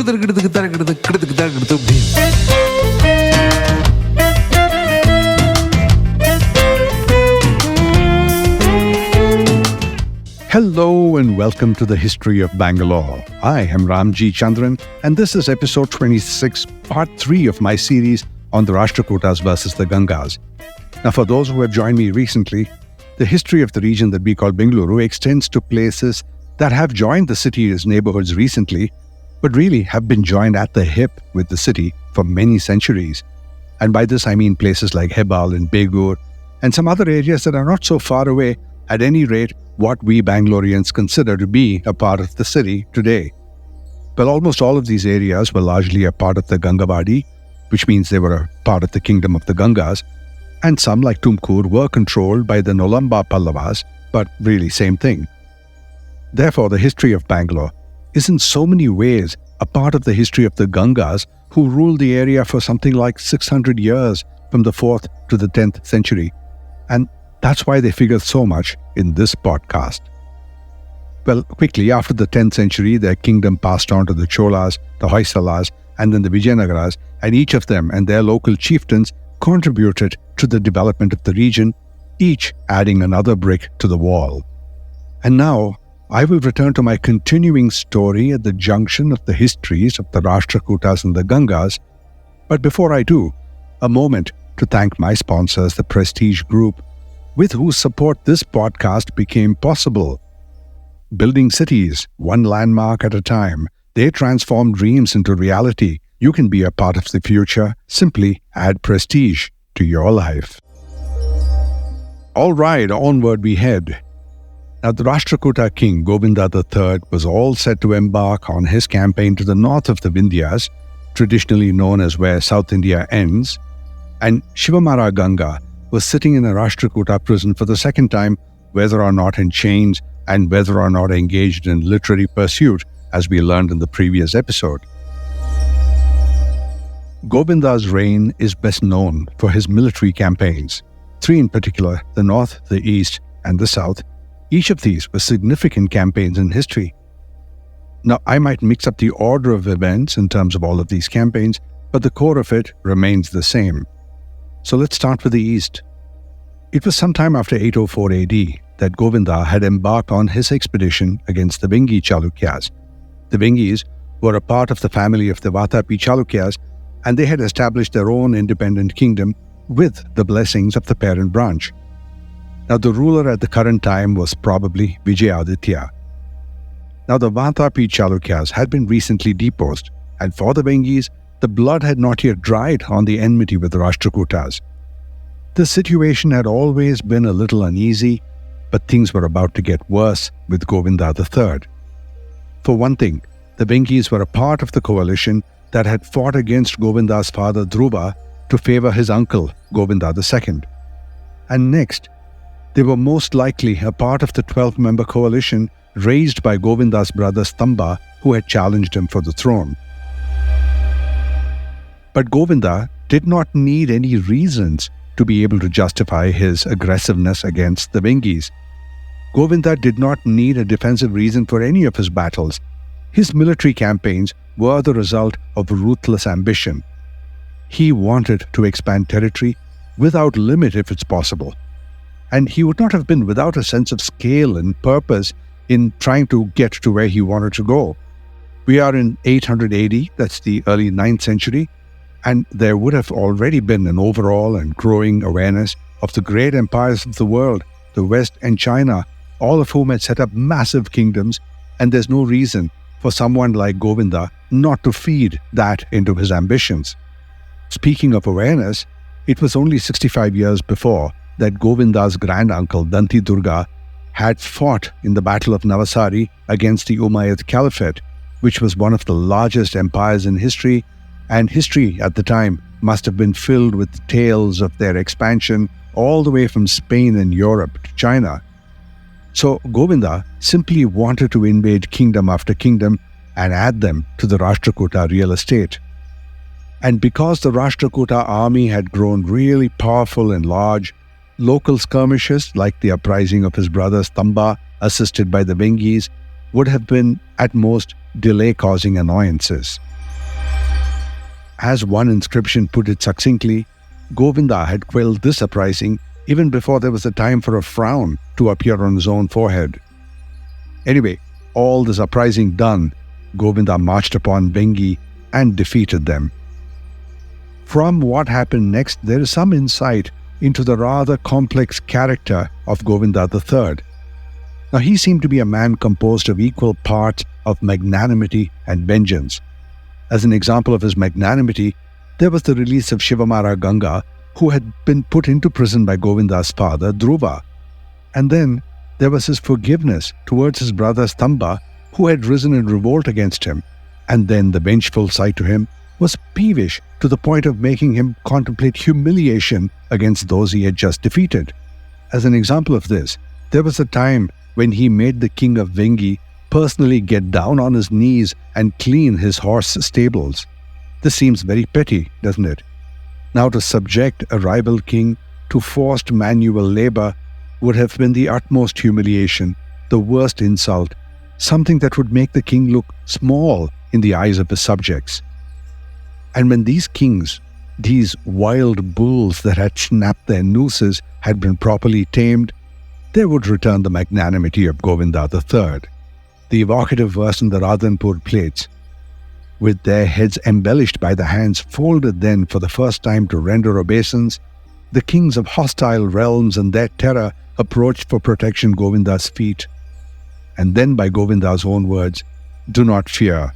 Hello and welcome to the History of Bangalore. I am Ramjee Chandran and this is episode 26, part 3 of my series on the Rashtrakutas versus the Gangas. Now for those who have joined me recently, the history of the region that we call Bengaluru extends to places that have joined the city as neighborhoods recently, but really have been joined at the hip with the city for many centuries. And by this I mean places like Hebal and Begur and some other areas that are not so far away, at any rate what we Bangaloreans consider to be a part of the city today. Well, almost all of these areas were largely a part of the Gangavadi, which means they were a part of the kingdom of the Gangas, and some like Tumkur were controlled by the Nolamba Pallavas, but really same thing. Therefore, the history of Bangalore is in so many ways a part of the history of the Gangas, who ruled the area for something like 600 years from the 4th to the 10th century. And that's why they figure so much in this podcast. Well, quickly after the 10th century, their kingdom passed on to the Cholas, the Hoysalas, and then the Vijayanagaras, and each of them and their local chieftains contributed to the development of the region, each adding another brick to the wall. And now, I will return to my continuing story at the junction of the histories of the Rashtrakutas and the Gangas. But before I do, a moment to thank my sponsors, the Prestige Group, with whose support this podcast became possible. Building cities, one landmark at a time, they transform dreams into reality. You can be a part of the future. Simply add prestige to your life. All right, onward we head. Now, the Rashtrakuta king, Govinda III, was all set to embark on his campaign to the north of the Vindhyas, traditionally known as where South India ends, and Sivamara Ganga was sitting in a Rashtrakuta prison for the second time, whether or not in chains and whether or not engaged in literary pursuit, as we learned in the previous episode. Govinda's reign is best known for his military campaigns, 3 in particular, the north, the east, and the south. Each of these were significant campaigns in history. Now, I might mix up the order of events in terms of all of these campaigns, but the core of it remains the same. So let's start with the east. It was sometime after 804 AD that Govinda had embarked on his expedition against the Vengi Chalukyas. The Vengis were a part of the family of the Vatapi Chalukyas, and they had established their own independent kingdom with the blessings of the parent branch. Now, the ruler at the current time was probably Vijayaditya. Now, the Vatapi Chalukyas had been recently deposed, and for the Vengis, the blood had not yet dried on the enmity with the Rashtrakutas. The situation had always been a little uneasy, but things were about to get worse with Govinda III. For one thing, the Vengis were a part of the coalition that had fought against Govinda's father Dhruva to favor his uncle Govinda II. And next, they were most likely a part of the 12-member coalition raised by Govinda's brother Stamba, who had challenged him for the throne. But Govinda did not need any reasons to be able to justify his aggressiveness against the Vengis. Govinda did not need a defensive reason for any of his battles. His military campaigns were the result of ruthless ambition. He wanted to expand territory without limit if it's possible. And he would not have been without a sense of scale and purpose in trying to get to where he wanted to go. We are in 800 AD, that's the early 9th century, and there would have already been an overall and growing awareness of the great empires of the world, the West and China, all of whom had set up massive kingdoms, and there's no reason for someone like Govinda not to feed that into his ambitions. Speaking of awareness, it was only 65 years before that Govinda's granduncle Danti Durga had fought in the Battle of Navasari against the Umayyad Caliphate, which was one of the largest empires in history, and history at the time must have been filled with tales of their expansion all the way from Spain and Europe to China. So Govinda simply wanted to invade kingdom after kingdom and add them to the Rashtrakuta real estate. And because the Rashtrakuta army had grown really powerful and large, local skirmishes like the uprising of his brother Stamba, assisted by the Vengis, would have been at most delay-causing annoyances. As one inscription put it succinctly, Govinda had quelled this uprising even before there was a time for a frown to appear on his own forehead. Anyway, all this uprising done, Govinda marched upon Vengi and defeated them. From what happened next, there is some insight into the rather complex character of Govinda III. Now, he seemed to be a man composed of equal parts of magnanimity and vengeance. As an example of his magnanimity, there was the release of Sivamara Ganga, who had been put into prison by Govinda's father, Dhruva. And then there was his forgiveness towards his brother Stamba, who had risen in revolt against him. And then the vengeful side to him was peevish to the point of making him contemplate humiliation against those he had just defeated. As an example of this, there was a time when he made the king of Vengi personally get down on his knees and clean his horse stables. This seems very petty, doesn't it? Now, to subject a rival king to forced manual labor would have been the utmost humiliation, the worst insult, something that would make the king look small in the eyes of his subjects. And when these kings, these wild bulls that had snapped their nooses, had been properly tamed, there would return the magnanimity of Govinda III. The evocative verse in the Radhanpur plates, with their heads embellished by the hands folded then for the first time to render obeisance, the kings of hostile realms and their terror approached for protection Govinda's feet. And then by Govinda's own words, "Do not fear."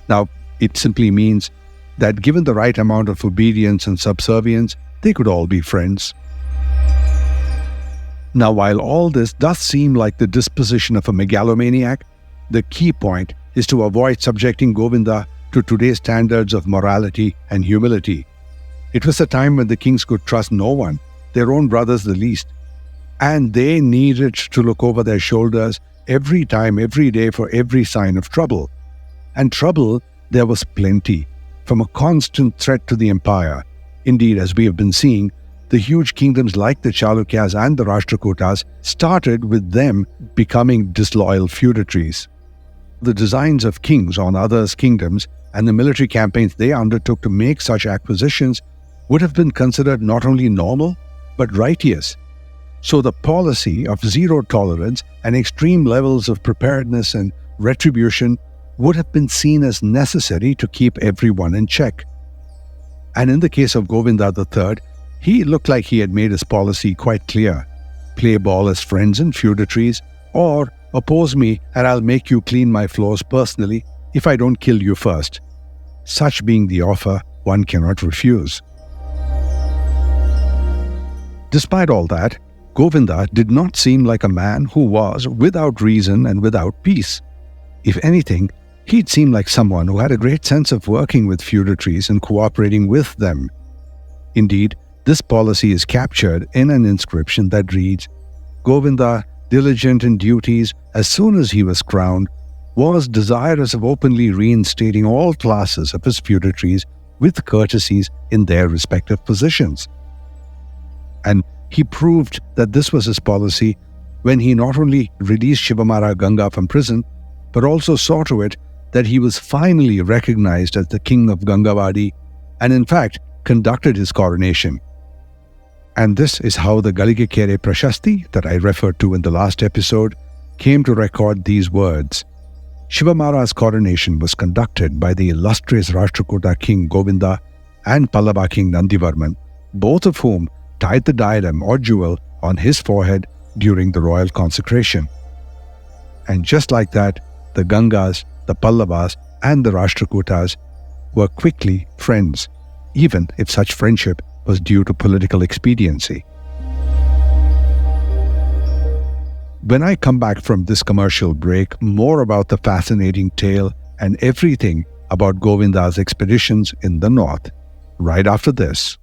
Now, it simply means that given the right amount of obedience and subservience, they could all be friends. Now, while all this does seem like the disposition of a megalomaniac, the key point is to avoid subjecting Govinda to today's standards of morality and humility. It was a time when the kings could trust no one, their own brothers the least, and they needed to look over their shoulders every time, every day for every sign of trouble. And trouble there was plenty, from a constant threat to the empire. Indeed, as we have been seeing, the huge kingdoms like the Chalukyas and the Rashtrakutas started with them becoming disloyal feudatories. The designs of kings on others' kingdoms and the military campaigns they undertook to make such acquisitions would have been considered not only normal, but righteous. So the policy of zero tolerance and extreme levels of preparedness and retribution would have been seen as necessary to keep everyone in check. And in the case of Govinda III, he looked like he had made his policy quite clear. Play ball as friends and feudatories, or oppose me and I'll make you clean my floors personally if I don't kill you first. Such being the offer, one cannot refuse. Despite all that, Govinda did not seem like a man who was without reason and without peace. If anything, he'd seemed like someone who had a great sense of working with feudatories and cooperating with them. Indeed, this policy is captured in an inscription that reads, "Govinda, diligent in duties as soon as he was crowned, was desirous of openly reinstating all classes of his feudatories with courtesies in their respective positions." And he proved that this was his policy when he not only released Sivamara Ganga from prison, but also saw to it that he was finally recognized as the king of Gangavadi and in fact conducted his coronation. And this is how the Galigekere Prashasti that I referred to in the last episode came to record these words. Sivamara's coronation was conducted by the illustrious Rashtrakuta king Govinda and Pallava king Nandivarman, both of whom tied the diadem or jewel on his forehead during the royal consecration. And just like that, the Gangas, the Pallavas, and the Rashtrakutas were quickly friends, even if such friendship was due to political expediency. When I come back from this commercial break, more about the fascinating tale and everything about Govinda's expeditions in the north, right after this.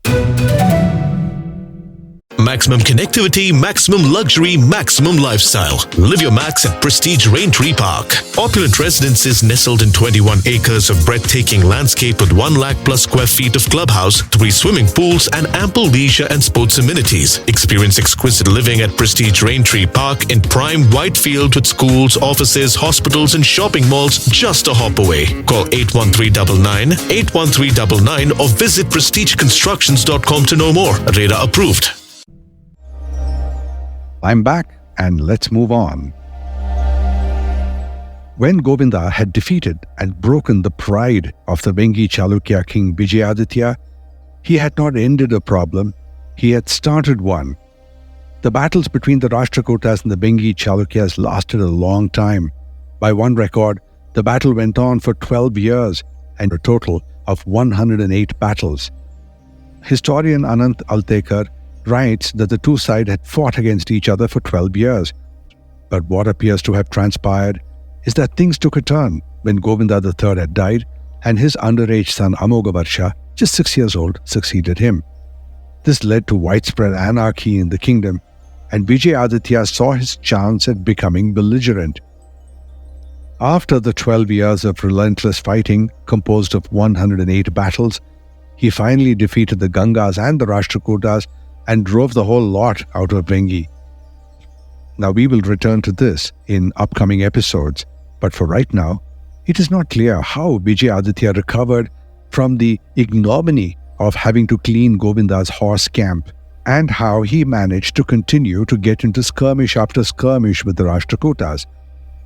Maximum connectivity, maximum luxury, maximum lifestyle. Live your max at Prestige Raintree Park. Opulent residences nestled in 21 acres of breathtaking landscape with 1 lakh plus square feet of clubhouse, 3 swimming pools and ample leisure and sports amenities. Experience exquisite living at Prestige Raintree Park in prime Whitefield with schools, offices, hospitals and shopping malls just a hop away. Call 81399 or visit prestigeconstructions.com to know more. Radar approved. I'm back, and let's move on. When Govinda had defeated and broken the pride of the Vengi Chalukya king Vijayaditya, he had not ended a problem, he had started one. The battles between the Rashtrakutas and the Vengi Chalukyas lasted a long time. By one record, the battle went on for 12 years and a total of 108 battles. Historian Anant Altekar writes that the two sides had fought against each other for 12 years. But what appears to have transpired is that things took a turn when Govinda III had died and his underage son Amogavarsha, just 6 years old, succeeded him. This led to widespread anarchy in the kingdom, and Vijayaditya saw his chance at becoming belligerent. After the 12 years of relentless fighting, composed of 108 battles, he finally defeated the Gangas and the Rashtrakutas and drove the whole lot out of Vengi. Now we will return to this in upcoming episodes, but for right now, it is not clear how Vijayaditya recovered from the ignominy of having to clean Govinda's horse camp and how he managed to continue to get into skirmish after skirmish with the Rashtrakutas.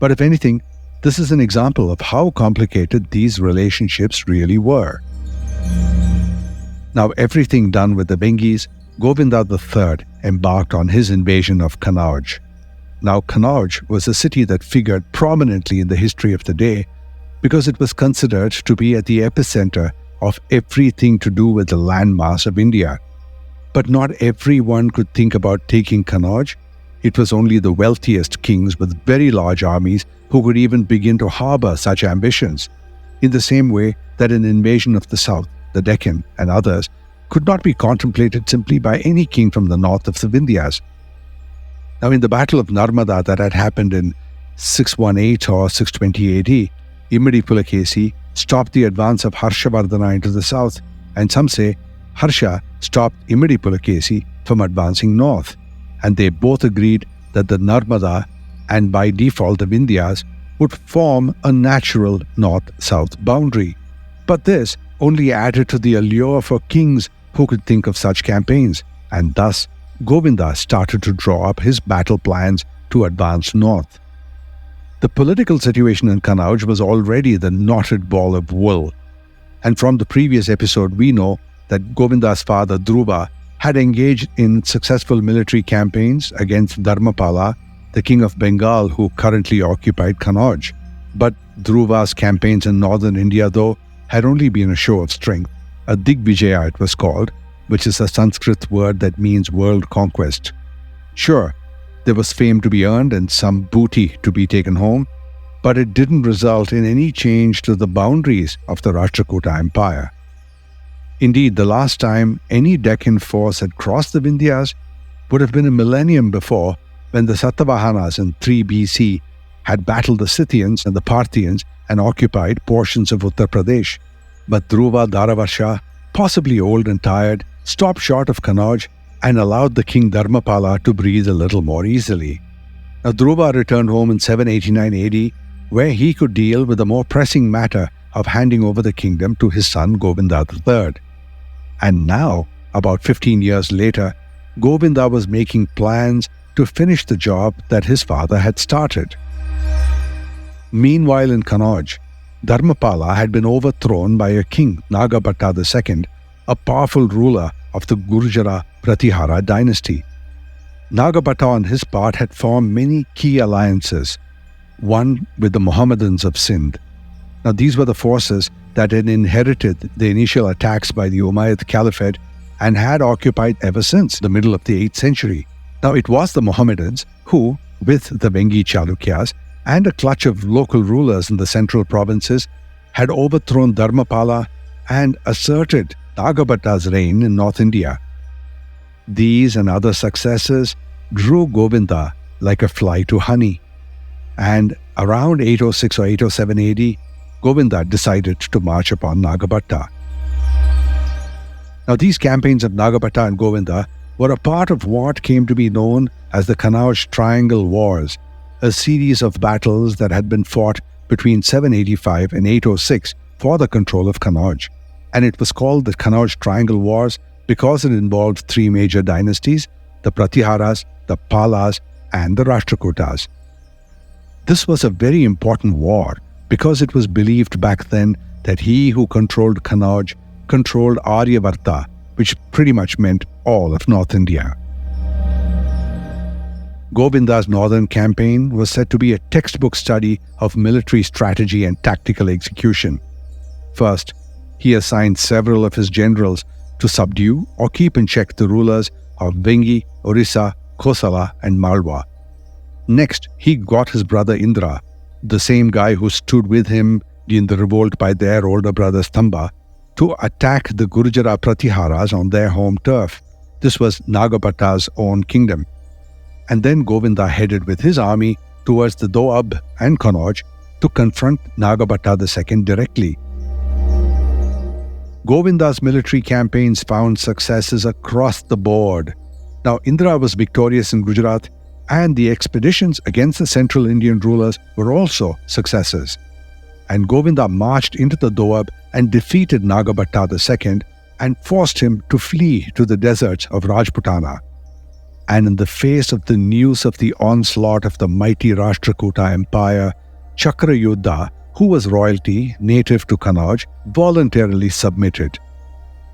But if anything, this is an example of how complicated these relationships really were. Now everything done with the Vengis, Govinda III embarked on his invasion of Kannauj. Now Kannauj was a city that figured prominently in the history of the day because it was considered to be at the epicenter of everything to do with the landmass of India. But not everyone could think about taking Kannauj. It was only the wealthiest kings with very large armies who could even begin to harbor such ambitions, in the same way that an invasion of the south, the Deccan and others, could not be contemplated simply by any king from the north of the Vindhyas. Now, in the Battle of Narmada that had happened in 618 or 620 AD, Immadi Pulakesi stopped the advance of Harshavardhana into the south, and some say Harsha stopped Immadi Pulakesi from advancing north, and they both agreed that the Narmada and by default the Vindhyas would form a natural north-south boundary. But this only added to the allure for kings who could think of such campaigns, and thus Govinda started to draw up his battle plans to advance north. The political situation in Kannauj was already the knotted ball of wool, and from the previous episode we know that Govinda's father Dhruva had engaged in successful military campaigns against Dharmapala, the king of Bengal who currently occupied Kannauj. But Dhruva's campaigns in northern India, though, had only been a show of strength. A Digvijaya it was called, which is a Sanskrit word that means world conquest. Sure, there was fame to be earned and some booty to be taken home, but it didn't result in any change to the boundaries of the Rashtrakuta Empire. Indeed, the last time any Deccan force had crossed the Vindhyas would have been a millennium before, when the Satavahanas in 3 BC had battled the Scythians and the Parthians and occupied portions of Uttar Pradesh. But Dhruva Dharavarsha, possibly old and tired, stopped short of Kannauj and allowed the king Dharmapala to breathe a little more easily. Now Dhruva returned home in 789 AD, where he could deal with the more pressing matter of handing over the kingdom to his son Govinda III. And now, about 15 years later, Govinda was making plans to finish the job that his father had started. Meanwhile in Kannauj, Dharmapala had been overthrown by a king, Nagabhatta II, a powerful ruler of the Gurjara Pratihara dynasty. Nagabhatta on his part had formed many key alliances, one with the Mohammedans of Sindh. Now these were the forces that had inherited the initial attacks by the Umayyad Caliphate and had occupied ever since the middle of the 8th century. Now it was the Mohammedans who, with the Vengi Chalukyas and a clutch of local rulers in the central provinces, had overthrown Dharmapala and asserted Nagabhatta's reign in North India. These and other successes drew Govinda like a fly to honey. And around 806 or 807 AD, Govinda decided to march upon Nagabhatta. Now, these campaigns of Nagabhatta and Govinda were a part of what came to be known as the Kannauj Triangle Wars, a series of battles that had been fought between 785 and 806 for the control of Kannauj. And it was called the Kannauj Triangle Wars because it involved three major dynasties, the Pratiharas, the Palas, and the Rashtrakutas. This was a very important war because it was believed back then that he who controlled Kannauj controlled Aryavarta, which pretty much meant all of North India. Govinda's northern campaign was said to be a textbook study of military strategy and tactical execution. First, he assigned several of his generals to subdue or keep in check the rulers of Vengi, Orissa, Kosala, and Malwa. Next, he got his brother Indra, the same guy who stood with him in the revolt by their older brother Stamba, to attack the Gurjara Pratiharas on their home turf. This was Nagabhatta's own kingdom. And then Govinda headed with his army towards the Doab and Kannauj to confront Nagabhatta II directly. Govinda's military campaigns found successes across the board. Now, Indra was victorious in Gujarat, and the expeditions against the central Indian rulers were also successes. And Govinda marched into the Doab and defeated Nagabhatta II and forced him to flee to the deserts of Rajputana. And in the face of the news of the onslaught of the mighty Rashtrakuta Empire, Chakrayuddha, who was royalty native to Kannauj, voluntarily submitted.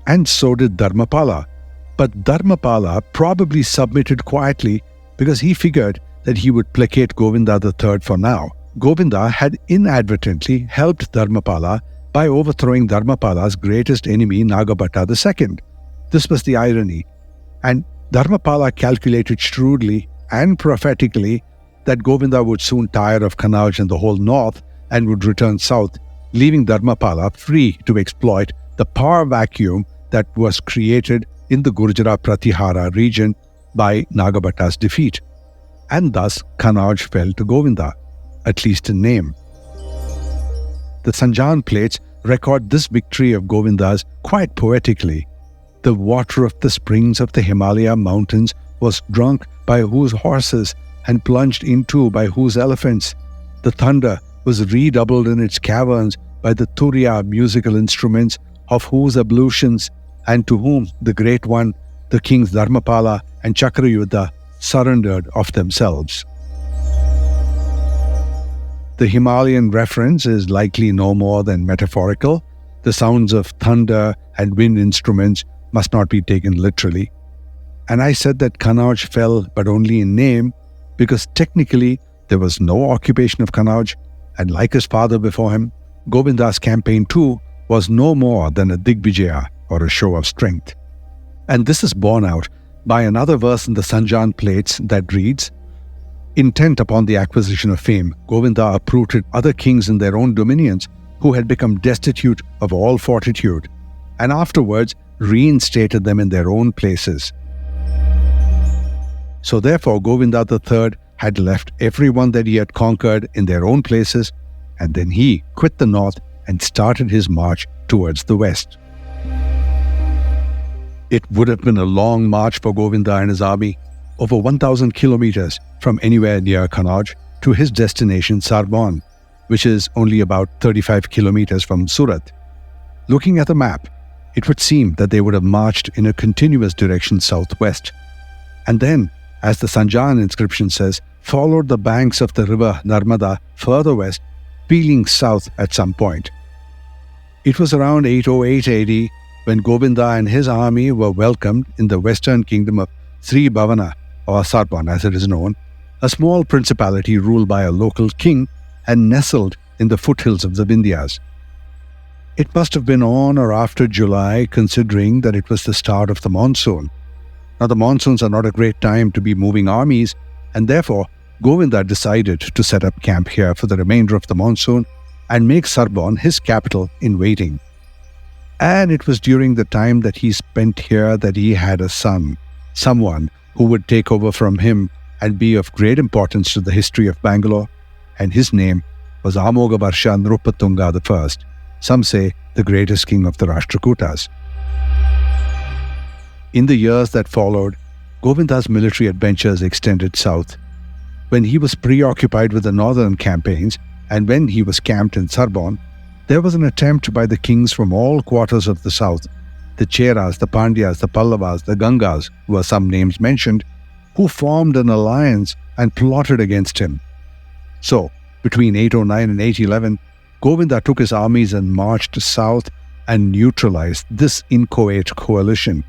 And so did Dharmapala. But Dharmapala probably submitted quietly because he figured that he would placate Govinda III for now. Govinda had inadvertently helped Dharmapala by overthrowing Dharmapala's greatest enemy, Nagabhatta II. This was the irony. And Dharmapala calculated shrewdly and prophetically that Govinda would soon tire of Kannauj and the whole north and would return south, leaving Dharmapala free to exploit the power vacuum that was created in the Gurjara Pratihara region by Nagabhatta's defeat. And thus Kannauj fell to Govinda, at least in name. The Sanjan plates record this victory of Govinda's quite poetically. The water of the springs of the Himalaya mountains was drunk by whose horses and plunged into by whose elephants. The thunder was redoubled in its caverns by the Turiya musical instruments of whose ablutions, and to whom the Great One, the kings Dharmapala and Chakrayuddha, surrendered of themselves. The Himalayan reference is likely no more than metaphorical. The sounds of thunder and wind instruments must not be taken literally. And I said that Kannauj fell but only in name because technically there was no occupation of Kannauj, and like his father before him, Govinda's campaign too was no more than a Digvijaya or a show of strength. And this is borne out by another verse in the Sanjan plates that reads, intent upon the acquisition of fame, Govinda uprooted other kings in their own dominions who had become destitute of all fortitude, and afterwards reinstated them in their own places. So therefore Govinda III had left everyone that he had conquered in their own places, and then he quit the north and started his march towards the west. It would have been a long march for Govinda and his army, over 1,000 kilometers from anywhere near Kannauj to his destination Sarbon, which is only about 35 kilometers from Surat. Looking at the map, it would seem that they would have marched in a continuous direction southwest, and then, as the Sanjan inscription says, followed the banks of the river Narmada further west, peeling south at some point. It was around 808 AD when Govinda and his army were welcomed in the western kingdom of Sri Bhavana, or Sarbon as it is known, a small principality ruled by a local king and nestled in the foothills of the Vindhyas. It must have been on or after July, considering that it was the start of the monsoon. Now, the monsoons are not a great time to be moving armies, and therefore Govinda decided to set up camp here for the remainder of the monsoon and make Sarbon his capital in waiting. And it was during the time that he spent here that he had a son, someone who would take over from him and be of great importance to the history of Bangalore, and his name was Amogavarsha Nrupatunga I, some say the greatest king of the Rashtrakutas. In the years that followed, Govinda's military adventures extended south. When he was preoccupied with the northern campaigns, and when he was camped in Sarbon, there was an attempt by the kings from all quarters of the south, the Cheras, the Pandyas, the Pallavas, the Gangas, were some names mentioned, who formed an alliance and plotted against him. So, between 809 and 811, Govinda took his armies and marched south and neutralized this inchoate coalition.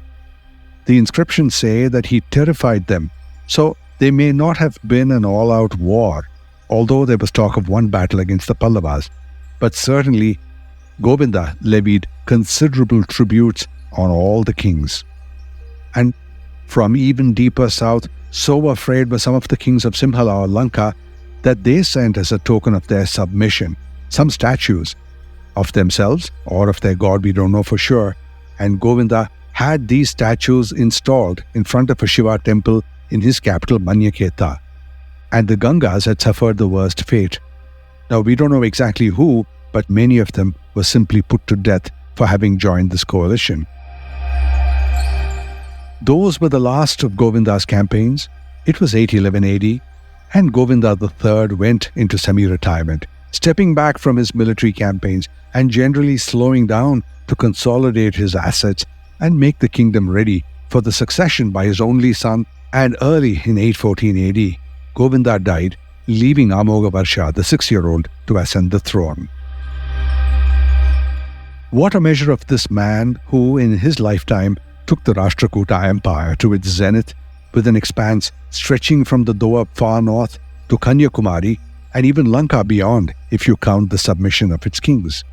The inscriptions say that he terrified them, so they may not have been an all-out war, although there was talk of one battle against the Pallavas. But certainly, Govinda levied considerable tributes on all the kings. And from even deeper south, so afraid were some of the kings of Simhala or Lanka that they sent as a token of their submission some statues of themselves or of their god, we don't know for sure, and Govinda had these statues installed in front of a Shiva temple in his capital Manyaketa. And the Gangas had suffered the worst fate. Now we don't know exactly who, but many of them were simply put to death for having joined this coalition. Those were the last of Govinda's campaigns. It was 811 AD, and Govinda III went into semi-retirement, stepping back from his military campaigns and generally slowing down to consolidate his assets and make the kingdom ready for the succession by his only son. And early in 814 AD, Govinda died, leaving Amogavarsha, the 6-year-old, to ascend the throne. What a measure of this man who, in his lifetime, took the Rashtrakuta Empire to its zenith, with an expanse stretching from the Doab far north to Kanyakumari and even Lanka beyond, if you count the submission of its kings.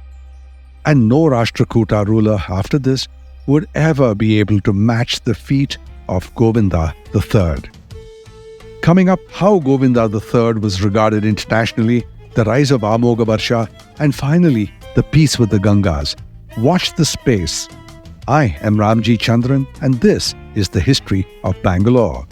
And no Rashtrakuta ruler after this would ever be able to match the feat of Govinda III. Coming up, how Govinda III was regarded internationally, the rise of Amogavarsha, and finally, the peace with the Gangas. Watch the space. I am Ramjee Chandran, and this is the History of Bangalore.